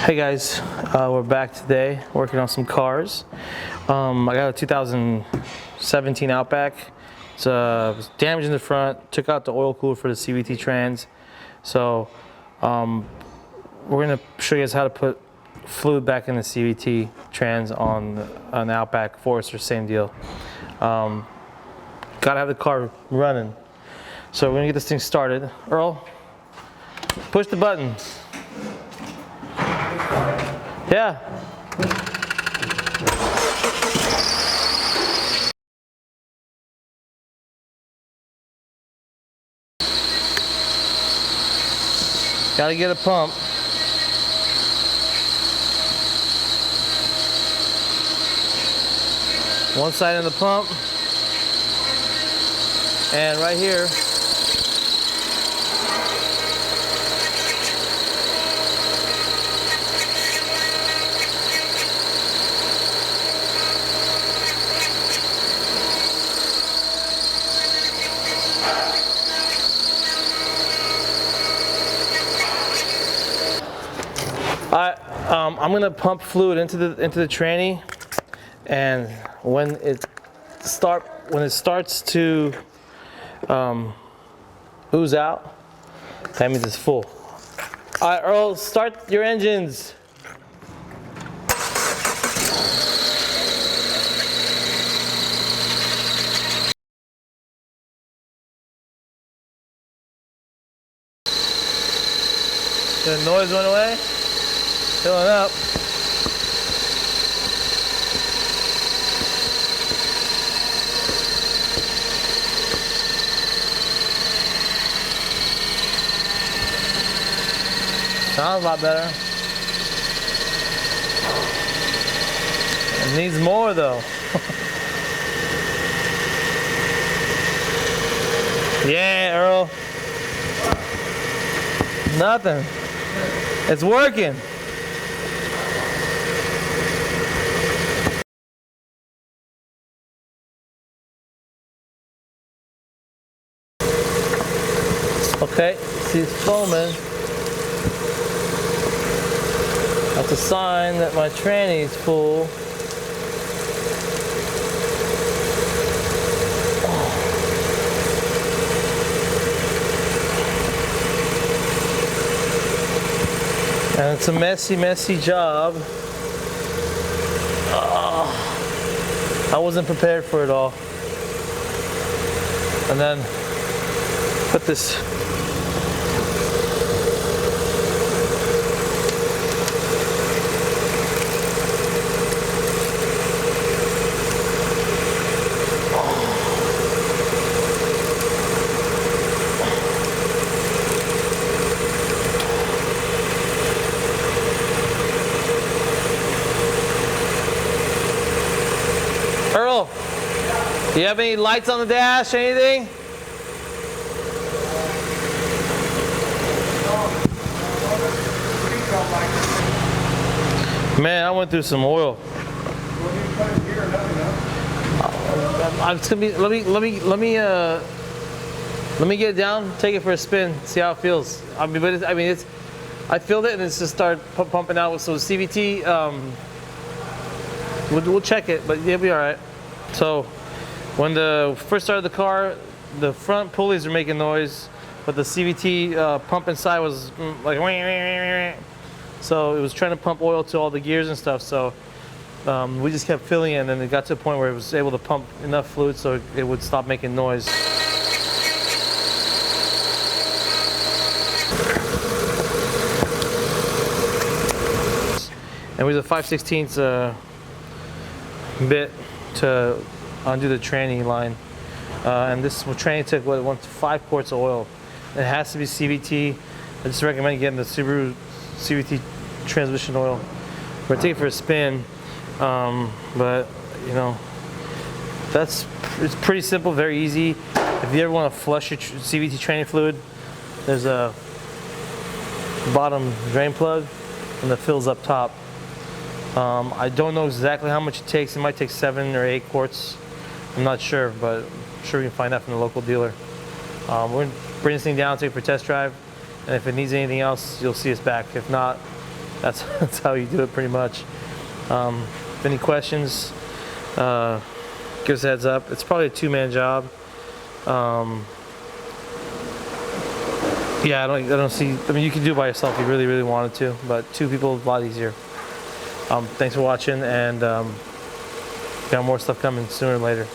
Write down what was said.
Hey guys, we're back today working on some cars. I got a 2017 Outback. It was damaged in the front, took out the oil cooler for the CVT trans. So we're gonna show you guys how to put fluid back in the CVT trans on an Outback Forester, same deal. Gotta have the car running. So we're gonna get this thing started. Earl, push the button. Yeah. Gotta get a pump. One side in the pump. And right here. I'm gonna pump fluid into the tranny, and when it starts to ooze out, that means it's full. All right, Earl, start your engines. The noise went away. Filling up. Sounds a lot better. It needs more though. Yeah, Earl. Nothing. It's working. Okay, see it's foaming. That's a sign that my tranny's full. And it's a messy, messy job. I wasn't prepared for it all. And then put this Earl, do you have any lights on the dash, anything? Man, I went through some oil. It's gonna be, let me get it down, take it for a spin, see how it feels. I filled it and it's just started pumping out. So CVT, we'll check it, but it'll be all right. So when the first started the car, the front pulleys were making noise, but the CVT pump inside was like, so it was trying to pump oil to all the gears and stuff. So we just kept filling it, and then it got to a point where it was able to pump enough fluid so it would stop making noise. And we used a 5/16 bit to undo the tranny line. And this tranny took 5 quarts of oil. It has to be CVT. I just recommend getting the Subaru CVT transmission oil. We're gonna take it for a spin, but you know, it's pretty simple, very easy. If you ever want to flush your CVT tranny fluid, there's a bottom drain plug and the fills up top. I don't know exactly how much it takes. It might take 7 or 8 quarts. I'm not sure, but I'm sure we can find that from the local dealer. We're going to bring this thing down, take it for a test drive, and if it needs anything else, you'll see us back. If not, that's how you do it pretty much. If any questions, give us a heads up. It's probably a two-man job. Yeah, I don't see. I mean, you can do it by yourself if you really, really wanted to, but two people is a lot easier. Thanks for watching, and got more stuff coming sooner or later.